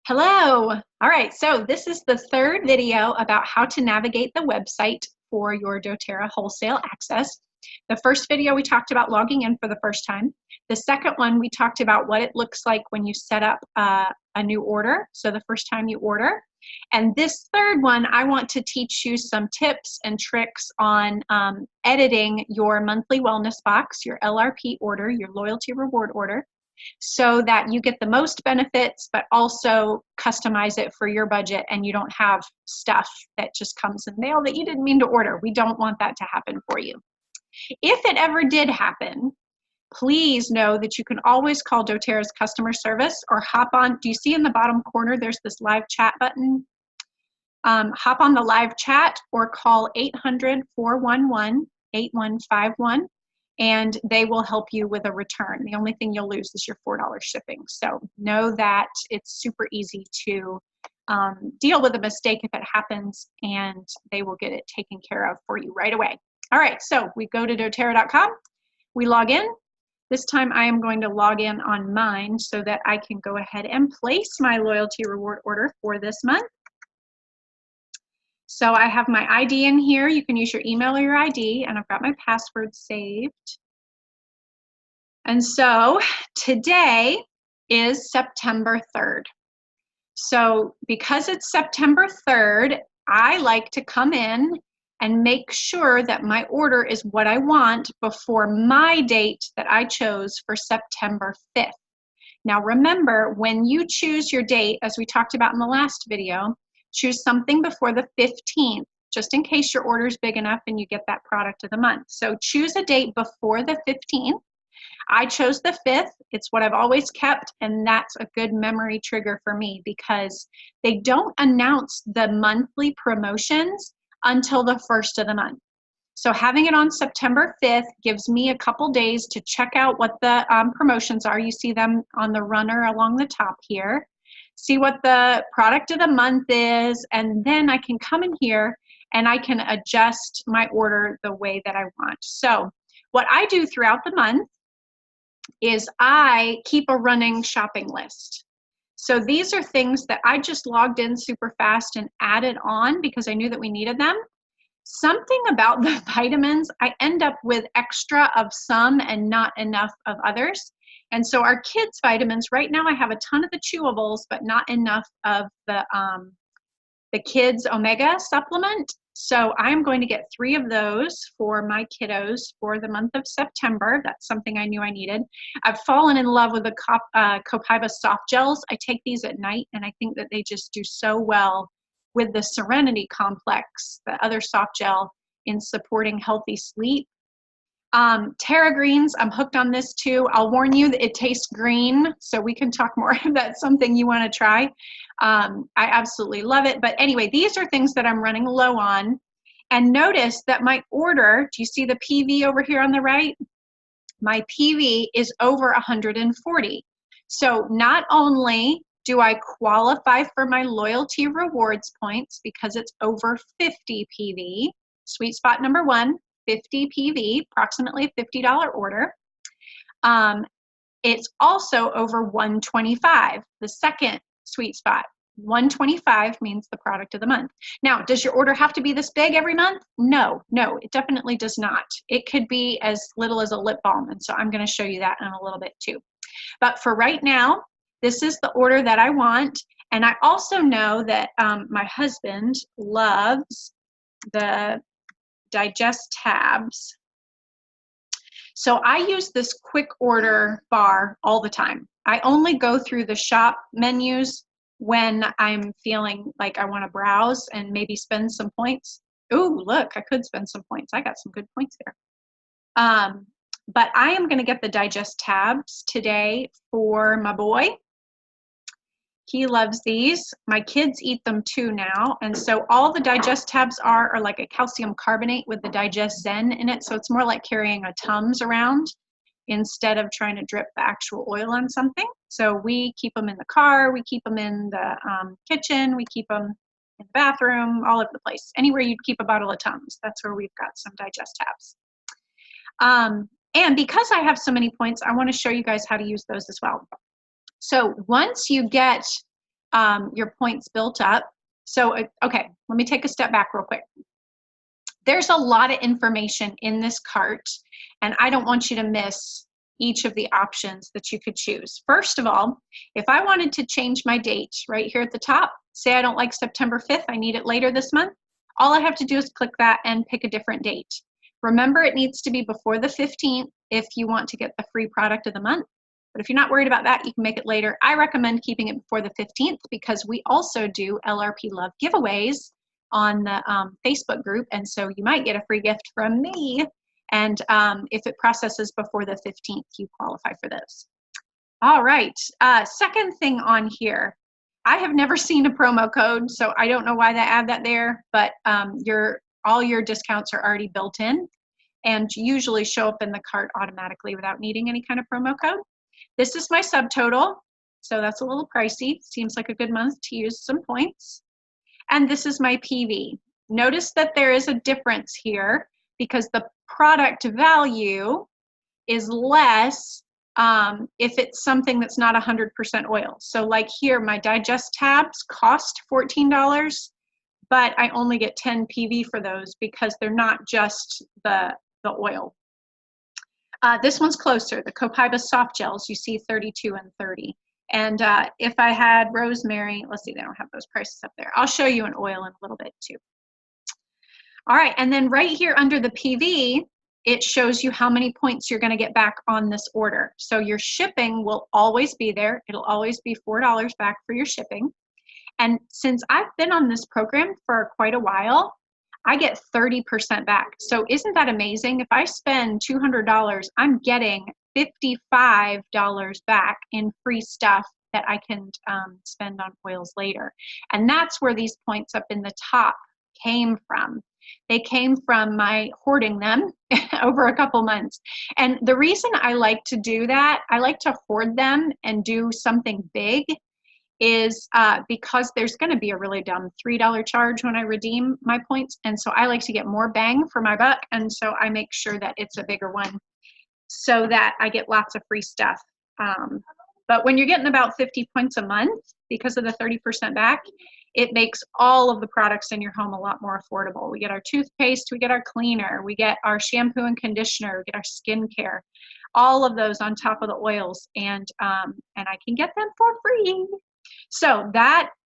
Hello. All right, so this is the third video about how to navigate the website for your doTERRA wholesale access. The first video we talked about logging in for the first time. The second one we talked about what it looks like when you set up a new order, so the first time you order. And this third one, I want to teach you some tips and tricks on editing your monthly wellness box, your LRP order, your loyalty reward order, so that you get the most benefits, but also customize it for your budget and you don't have stuff that just comes in the mail that you didn't mean to order. We don't want that to happen for you. If it ever did happen, please know that you can always call doTERRA's customer service or hop on. Do you see in the bottom corner there's this live chat button? Hop on the live chat or call 800-411-8151. And they will help you with a return. The only thing you'll lose is your $4 shipping. So know that it's super easy to deal with a mistake if it happens, and they will get it taken care of for you right away. All right, so we go to doTERRA.com, we log in. This time I am going to log in on mine so that I can go ahead and place my loyalty reward order for this month. So I have my ID in here. You can use your email or your ID, and I've got my password saved. And so today is September 3rd. So because it's September 3rd, I like to come in and make sure that my order is what I want before my date that I chose for September 5th. Now remember, when you choose your date, as we talked about in the last video, choose something before the 15th, just in case your order is big enough and you get that product of the month. So choose a date before the 15th. I chose the 5th. It's what I've always kept, and that's a good memory trigger for me because they don't announce the monthly promotions until the 1st of the month. So having it on September 5th gives me a couple days to check out what the promotions are. You see them on the runner along the top here. See what the product of the month is, and then I can come in here and I can adjust my order the way that I want. So what I do throughout the month is I keep a running shopping list. So these are things that I just logged in super fast and added on because I knew that we needed them. Something about the vitamins, I end up with extra of some and not enough of others. And so our kids' vitamins, right now I have a ton of the chewables, but not enough of the kids' omega supplement. So I'm going to get 3 of those for my kiddos for the month of September. That's something I knew I needed. I've fallen in love with the Copaiba soft gels. I take these at night, and I think that they just do so well with the Serenity Complex, the other soft gel, in supporting healthy sleep. Terra Greens, I'm hooked on this too. I'll warn you that it tastes green, so we can talk more if that's something you want to try. I absolutely love it. But anyway, these are things that I'm running low on. And notice that my order, do you see the PV over here on the right? My PV is over 140. So not only do I qualify for my loyalty rewards points because it's over 50 PV, sweet spot number 1, 50 PV, approximately a $50 order. It's also over 125, the second sweet spot. 125 means the product of the month. Now, does your order have to be this big every month? No, it definitely does not. It could be as little as a lip balm, and so I'm going to show you that in a little bit too. But for right now, this is the order that I want, and I also know that my husband loves the digest tabs. So I use this quick order bar all the time. I only go through the shop menus when I'm feeling like I want to browse and maybe spend some points. Ooh, look, I could spend some points. I got some good points there. But I am going to get the digest tabs today for my boy. He loves these. My kids eat them too now. And so all the digest tabs are like a calcium carbonate with the Digest Zen in it. So it's more like carrying a Tums around instead of trying to drip the actual oil on something. So we keep them in the car. We keep them in the kitchen. We keep them in the bathroom, all over the place. Anywhere you'd keep a bottle of Tums, that's where we've got some digest tabs. And because I have so many points, I want to show you guys how to use those as well. So once you get your points built up. So, okay, let me take a step back real quick. There's a lot of information in this cart, and I don't want you to miss each of the options that you could choose. First of all, if I wanted to change my date right here at the top, say I don't like September 5th, I need it later this month, all I have to do is click that and pick a different date. Remember, it needs to be before the 15th if you want to get the free product of the month. But if you're not worried about that, you can make it later. I recommend keeping it before the 15th because we also do LRP Love giveaways on the Facebook group, and so you might get a free gift from me. And if it processes before the 15th, you qualify for this. All right, second thing on here. I have never seen a promo code, so I don't know why they add that there, but all your discounts are already built in and usually show up in the cart automatically without needing any kind of promo code. This is my subtotal, so that's a little pricey. Seems like a good month to use some points. And this is my PV. Notice that there is a difference here because the product value is less if it's something that's not 100% oil. So like here, my digest tabs cost $14, but I only get 10 PV for those because they're not just the oil. This one's closer, the Copaiba soft gels, you see 32 and 30. And if I had rosemary, let's see, they don't have those prices up there. I'll show you an oil in a little bit too. All right, and then right here under the PV, it shows you how many points you're gonna get back on this order. So your shipping will always be there. It'll always be $4 back for your shipping. And since I've been on this program for quite a while, I get 30% back. So isn't that amazing? If I spend $200, I'm getting $55 back in free stuff that I can spend on oils later. And that's where these points up in the top came from. They came from my hoarding them over a couple months. And the reason I like to do that, I like to hoard them and do something big, is because there's going to be a really dumb $3 charge when I redeem my points. And so I like to get more bang for my buck. And so I make sure that it's a bigger one so that I get lots of free stuff. But when you're getting about 50 points a month because of the 30% back, it makes all of the products in your home a lot more affordable. We get our toothpaste, we get our cleaner, we get our shampoo and conditioner, we get our skincare, all of those on top of the oils, and I can get them for free. So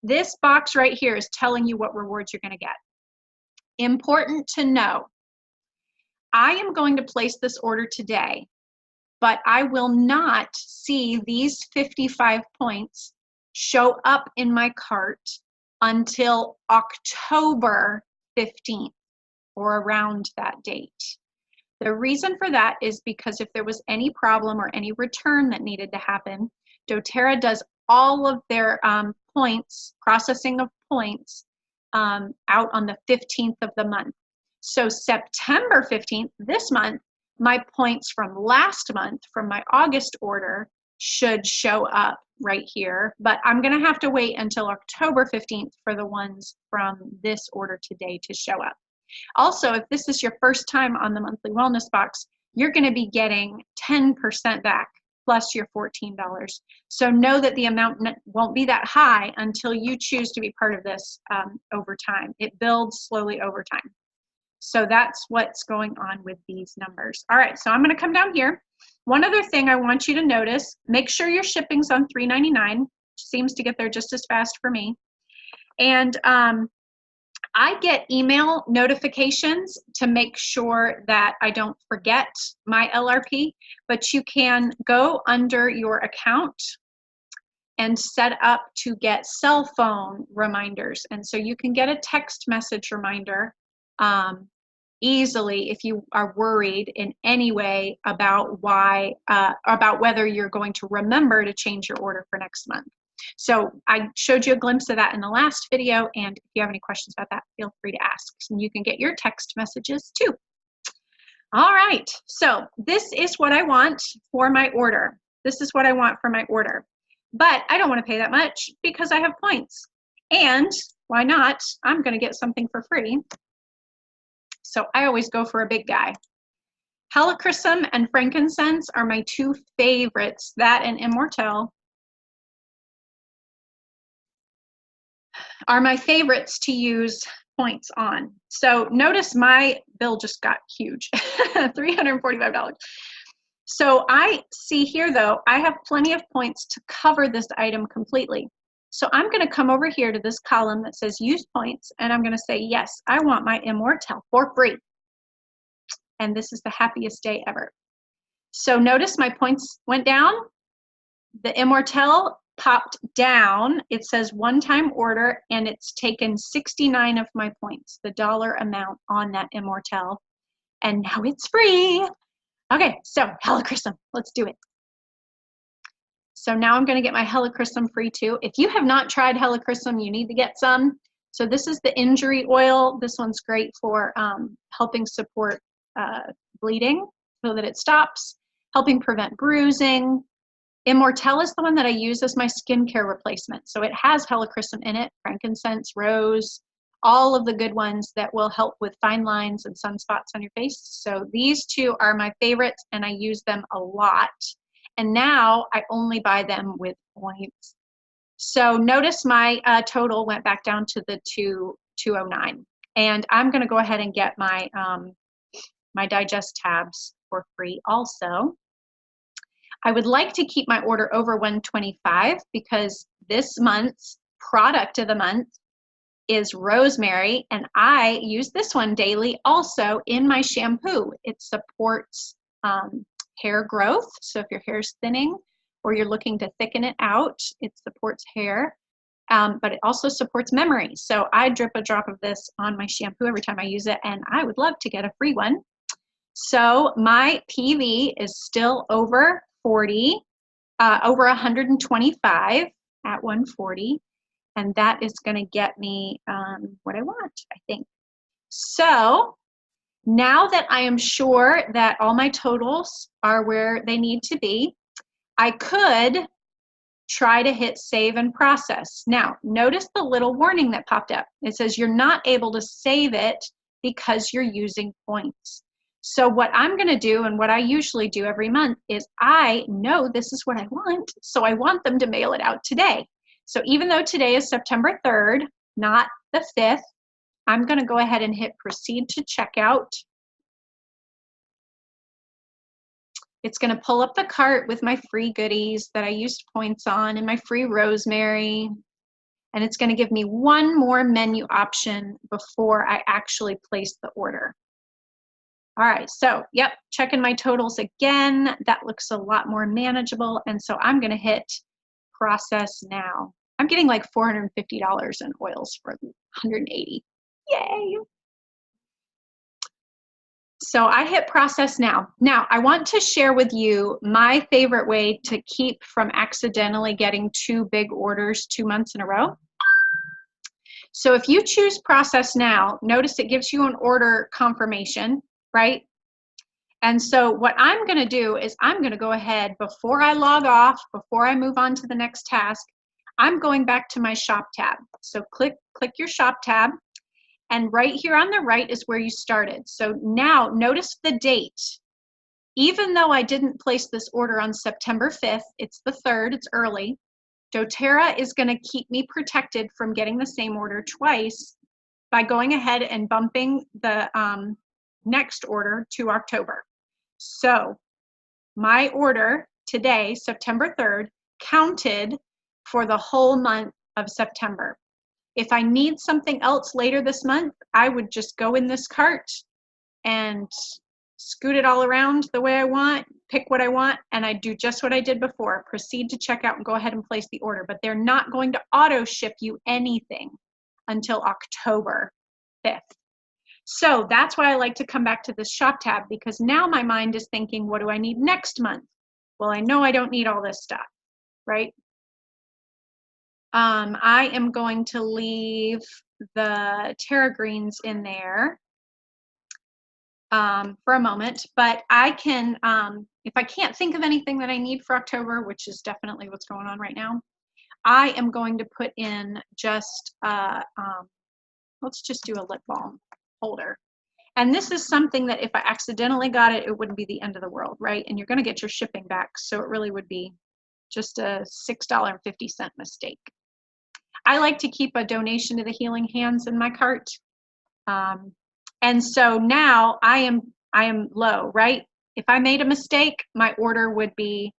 this box right here is telling you what rewards you're gonna get. Important to know, I am going to place this order today, but I will not see these 55 points show up in my cart until October 15th or around that date. The reason for that is because if there was any problem or any return that needed to happen, doTERRA does all of their points, processing of points, out on the 15th of the month. So September 15th, this month, my points from last month, from my August order, should show up right here, but I'm gonna have to wait until October 15th for the ones from this order today to show up. Also, if this is your first time on the monthly wellness box, you're gonna be getting 10% back plus your $14. So know that the amount won't be that high until you choose to be part of this over time. It builds slowly over time. So that's what's going on with these numbers. All right, so I'm gonna come down here. One other thing I want you to notice, make sure your shipping's on $3.99, which seems to get there just as fast for me. And I get email notifications to make sure that I don't forget my LRP, but you can go under your account and set up to get cell phone reminders. And so you can get a text message reminder easily if you are worried in any way about about whether you're going to remember to change your order for next month. So I showed you a glimpse of that in the last video, and if you have any questions about that, feel free to ask. And you can get your text messages too. All right, so this is what I want for my order. This is what I want for my order. But I don't want to pay that much because I have points. And why not? I'm going to get something for free. So I always go for a big guy. Helichrysum and frankincense are my two favorites, that and Immortelle. are my favorites to use points on. So notice my bill just got huge, $345. So I see here though, I have plenty of points to cover this item completely. So I'm gonna come over here to this column that says use points, and I'm gonna say, yes, I want my Immortelle for free. And this is the happiest day ever. So notice my points went down. The Immortelle popped down. It says one-time order, and it's taken 69 of my points, the dollar amount on that Immortelle, and now it's free. Okay, so Helichrysum, let's do it. So now I'm gonna get my Helichrysum free too. If you have not tried Helichrysum, you need to get some. So this is the injury oil. This one's great for helping support bleeding so that it stops, helping prevent bruising. Immortelle is the one that I use as my skincare replacement. So it has Helichrysum in it, frankincense, rose, all of the good ones that will help with fine lines and sunspots on your face. So these two are my favorites, and I use them a lot. And now I only buy them with points. So notice my total went back down to the 209. And I'm gonna go ahead and get my, my digest tabs for free also. I would like to keep my order over 125 because this month's product of the month is rosemary, and I use this one daily also in my shampoo. It supports hair growth. So if your hair is thinning or you're looking to thicken it out, it supports hair, but it also supports memory. So I drip a drop of this on my shampoo every time I use it, and I would love to get a free one. So my PV is still over 40, over 125 at 140, and that is going to get me what I want, I think. So now that I am sure that all my totals are where they need to be, I could try to hit save and process. Now, notice the little warning that popped up. It says you're not able to save it because you're using points. So what I'm going to do, and what I usually do every month, is I know this is what I want, so I want them to mail it out today. So even though today is September 3rd, not the 5th, I'm going to go ahead and hit proceed to checkout. It's going to pull up the cart with my free goodies that I used points on and my free rosemary. And it's going to give me one more menu option before I actually place the order. All right, so yep, checking my totals again. That looks a lot more manageable. And so I'm going to hit process now. I'm getting like $450 in oils for 180. Yay! So I hit process now. Now I want to share with you my favorite way to keep from accidentally getting 2 big orders 2 months in a row. So if you choose process now, notice it gives you an order confirmation, right? And so what I'm going to do is I'm going to go ahead before I log off, before I move on to the next task, I'm going back to my shop tab. So click your shop tab, and right here on the right is where you started. So now notice the date. Even though I didn't place this order on September 5th, it's the 3rd, it's early, doTERRA is going to keep me protected from getting the same order twice by going ahead and bumping the next order to October. So my order today, September 3rd, counted for the whole month of September. If I need something else later this month, I would just go in this cart and scoot it all around the way I want, pick what I want, and I do just what I did before, proceed to checkout and go ahead and place the order. But they're not going to auto ship you anything until October 5th. So that's why I like to come back to this shop tab, because now my mind is thinking, what do I need next month? Well, I know I don't need all this stuff, right? I am going to leave the Terra Greens in there for a moment, but I can, if I can't think of anything that I need for October, which is definitely what's going on right now, I am going to put in just, let's just do a lip balm holder. And this is something that if I accidentally got it, it wouldn't be the end of the world, right? And you're going to get your shipping back, so it really would be just a $6.50 mistake. I like to keep a donation to the Healing Hands in my cart. And so now I am low, right? If I made a mistake, my order would be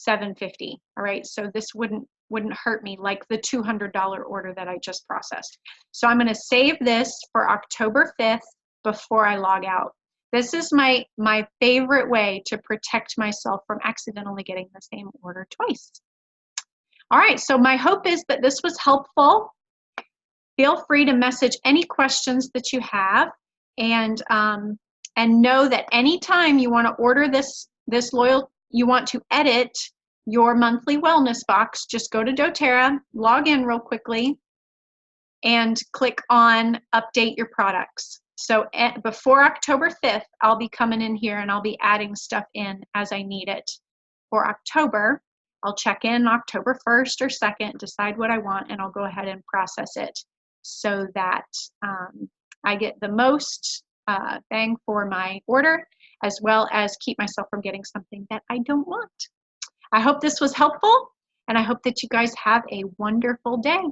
$7.50. All right, so this wouldn't hurt me like the $200 order that I just processed. So I'm going to save this for October 5th before I log out. This is my favorite way to protect myself from accidentally getting the same order twice. All right, so my hope is that this was helpful. Feel free to message any questions that you have, and know that anytime you want to order you want to edit your monthly wellness box, just go to doTERRA, log in real quickly, and click on update your products. So before October 5th, I'll be coming in here and I'll be adding stuff in as I need it. For October, I'll check in October 1st or 2nd, decide what I want, and I'll go ahead and process it so that I get the most bang for my order, as well as keep myself from getting something that I don't want. I hope this was helpful, and I hope that you guys have a wonderful day.